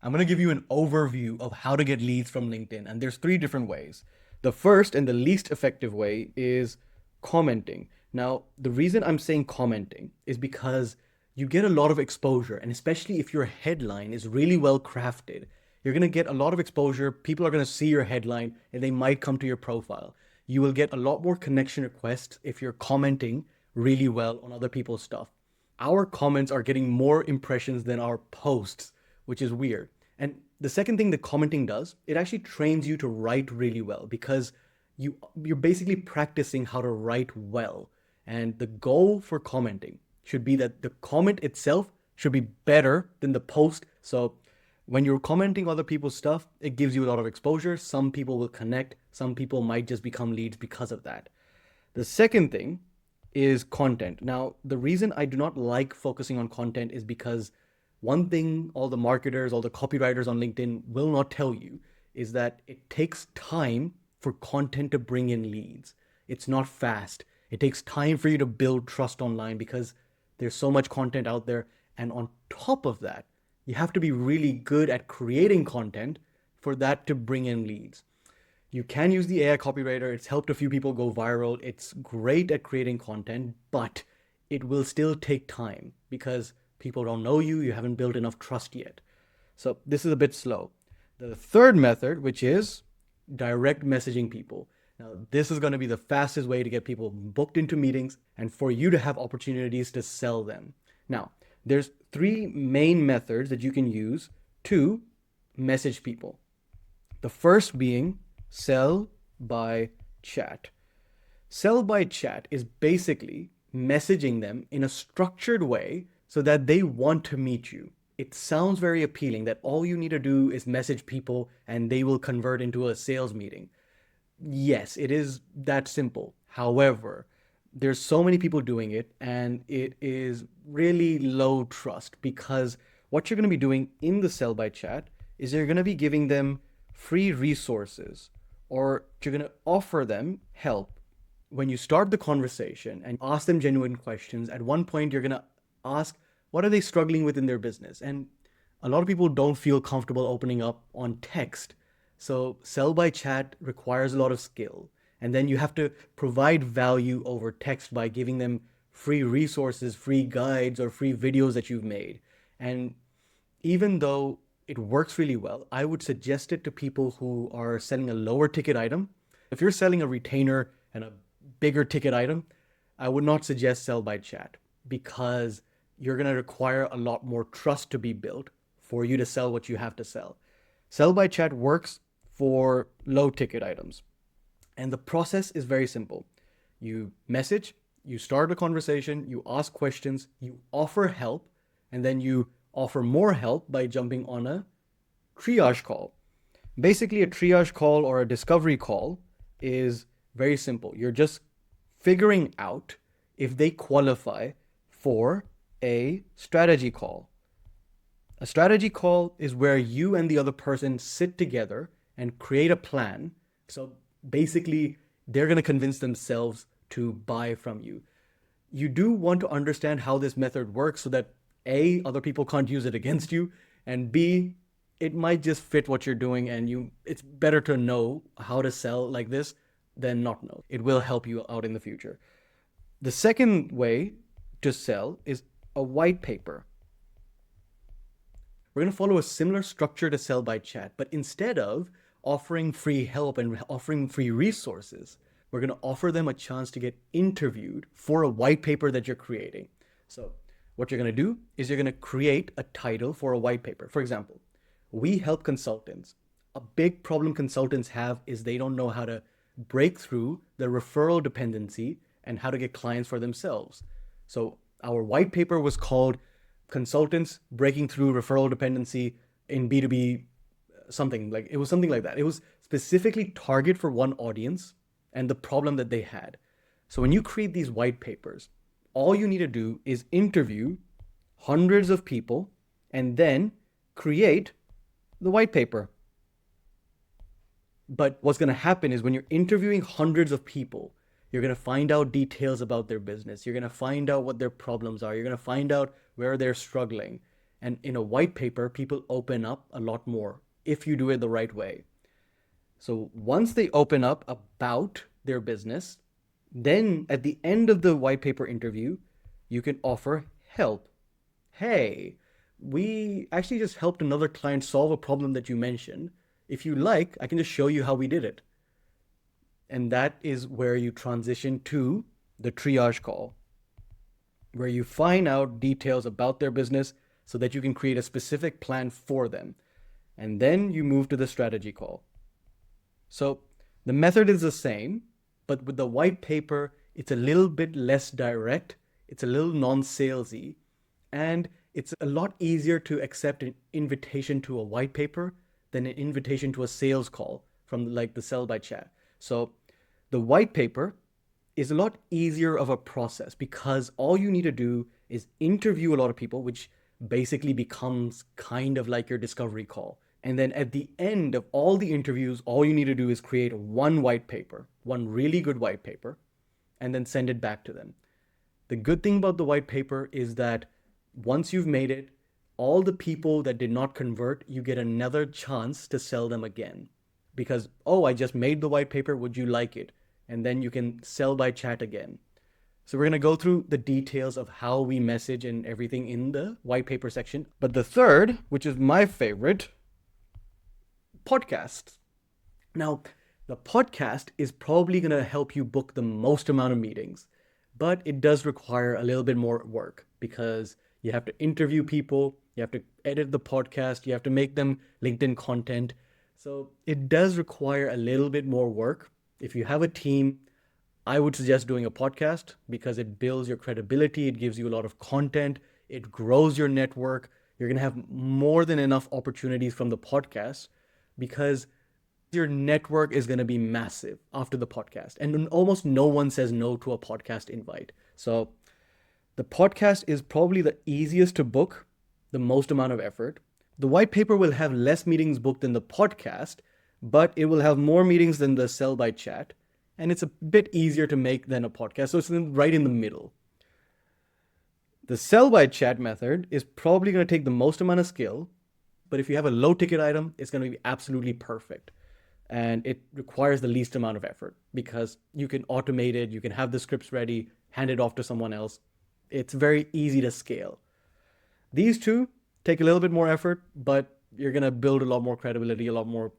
I'm going to give you an overview of how to get leads from LinkedIn. And there's three different ways. The first and the least effective way is commenting. Now, the reason I'm saying commenting is because you get a lot of exposure. And especially if your headline is really well crafted, you're going to get a lot of exposure. People are going to see your headline and they might come to your profile. You will get a lot more connection requests if you're commenting really well on other people's stuff. Our comments are getting more impressions than our posts, which is weird. And the second thing that commenting does, it actually trains you to write really well because you're basically practicing how to write well. And the goal for commenting should be that the comment itself should be better than the post. So when you're commenting other people's stuff, it gives you a lot of exposure. Some people will connect, some people might just become leads because of that. The second thing is content. Now, the reason I do not like focusing on content is because one thing all the marketers, all the copywriters on LinkedIn will not tell you is that it takes time for content to bring in leads. It's not fast. It takes time for you to build trust online because there's so much content out there. And on top of that, you have to be really good at creating content for that to bring in leads. You can use the AI copywriter. It's helped a few people go viral. It's great at creating content, but it will still take time because people don't know you. You haven't built enough trust yet. So this is a bit slow. The third method, which is direct messaging people. Now, this is going to be the fastest way to get people booked into meetings and for you to have opportunities to sell them. Now, there's three main methods that you can use to message people. The first being sell by chat. Sell by chat is basically messaging them in a structured way so that they want to meet you. It sounds very appealing that all you need to do is message people and they will convert into a sales meeting. Yes, it is that simple. However, there's so many people doing it and it is really low trust because what you're going to be doing in the sell by chat is you're going to be giving them free resources or you're going to offer them help. When you start the conversation and ask them genuine questions, at one point you're going to ask, what are they struggling with in their business? And a lot of people don't feel comfortable opening up on text. So sell by chat requires a lot of skill. And then you have to provide value over text by giving them free resources, free guides, or free videos that you've made. And even though it works really well, I would suggest it to people who are selling a lower ticket item. If you're selling a retainer and a bigger ticket item, I would not suggest sell by chat because you're going to require a lot more trust to be built for you to sell what you have to sell. Sell by chat works for low ticket items. And the process is very simple. You message, you start a conversation, you ask questions, you offer help, and then you offer more help by jumping on a triage call. Basically, a triage call or a discovery call is very simple. You're just figuring out if they qualify for a strategy call. A strategy call is where you and the other person sit together and create a plan. So basically, they're going to convince themselves to buy from you. You do want to understand how this method works so that A, other people can't use it against you, and B, it might just fit what you're doing and it's better to know how to sell like this than not know. It will help you out in the future. The second way to sell is a white paper. We're going to follow a similar structure to sell by chat, but instead of offering free help and offering free resources, we're going to offer them a chance to get interviewed for a white paper that you're creating. So what you're going to do is you're going to create a title for a white paper. For example, we help consultants. A big problem consultants have is they don't know how to break through the referral dependency and how to get clients for themselves. So our white paper was called Consultants Breaking Through Referral Dependency in B2B something like it was something like that. It was specifically target for one audience and the problem that they had. So when you create these white papers, all you need to do is interview hundreds of people and then create the white paper. But what's going to happen is when you're interviewing hundreds of people, you're going to find out details about their business. You're going to find out what their problems are. You're going to find out where they're struggling. And in a white paper, people open up a lot more if you do it the right way. So once they open up about their business, then at the end of the white paper interview, you can offer help. Hey, we actually just helped another client solve a problem that you mentioned. If you like, I can just show you how we did it. And that is where you transition to the triage call, where you find out details about their business so that you can create a specific plan for them. And then you move to the strategy call. So the method is the same, but with the white paper, it's a little bit less direct, it's a little non-salesy, and it's a lot easier to accept an invitation to a white paper than an invitation to a sales call from like the sell by chat. So the white paper is a lot easier of a process because all you need to do is interview a lot of people, which basically becomes kind of like your discovery call. And then at the end of all the interviews, all you need to do is create one white paper, one really good white paper, and then send it back to them. The good thing about the white paper is that once you've made it, all the people that did not convert, you get another chance to sell them again. Because, oh, I just made the white paper, would you like it? And then you can sell by chat again. So we're going to go through the details of how we message and everything in the white paper section. But the third, which is my favorite, podcast. Now, the podcast is probably going to help you book the most amount of meetings, but it does require a little bit more work because you have to interview people, you have to edit the podcast, you have to make them LinkedIn content. So it does require a little bit more work. If you have a team, I would suggest doing a podcast because it builds your credibility, it gives you a lot of content, it grows your network. You're going to have more than enough opportunities from the podcast because your network is going to be massive after the podcast. And almost no one says no to a podcast invite. So the podcast is probably the easiest to book, the most amount of effort. The white paper will have less meetings booked than the podcast, but it will have more meetings than the sell by chat. And it's a bit easier to make than a podcast. So it's right in the middle. The sell by chat method is probably going to take the most amount of skill, but if you have a low ticket item, it's going to be absolutely perfect. And it requires the least amount of effort because you can automate it, you can have the scripts ready, hand it off to someone else. It's very easy to scale. These two take a little bit more effort, but you're going to build a lot more credibility, a lot more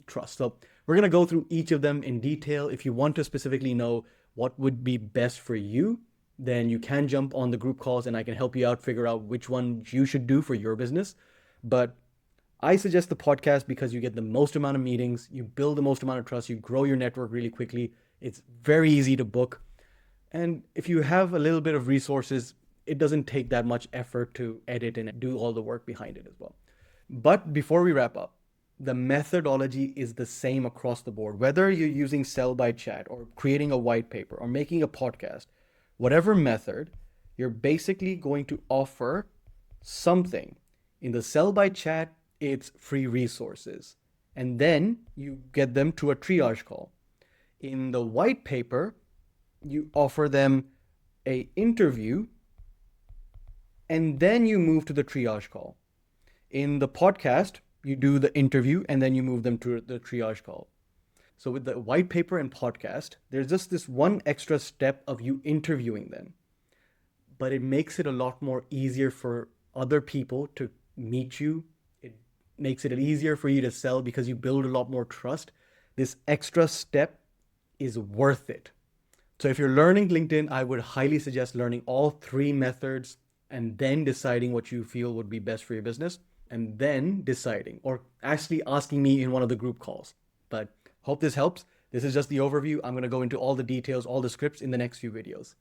trust. So we're going to go through each of them in detail. If you want to specifically know what would be best for you, then you can jump on the group calls and I can help you out, figure out which one you should do for your business. But I suggest the podcast because you get the most amount of meetings, you build the most amount of trust, you grow your network really quickly. It's very easy to book. And if you have a little bit of resources, it doesn't take that much effort to edit and do all the work behind it as well. But before we wrap up, the methodology is the same across the board. Whether you're using sell by chat or creating a white paper or making a podcast, whatever method, you're basically going to offer something. In the sell by chat, it's free resources. And then you get them to a triage call. In the white paper, you offer them an interview and then you move to the triage call. In the podcast, you do the interview and then you move them to the triage call. So with the white paper and podcast, there's just this one extra step of you interviewing them. But it makes it a lot more easier for other people to meet you. It makes it easier for you to sell because you build a lot more trust. This extra step is worth it. So if you're learning LinkedIn, I would highly suggest learning all three methods and then deciding what you feel would be best for your business and then deciding or actually asking me in one of the group calls. But hope this helps. This is just the overview. I'm going to go into all the details, all the scripts in the next few videos.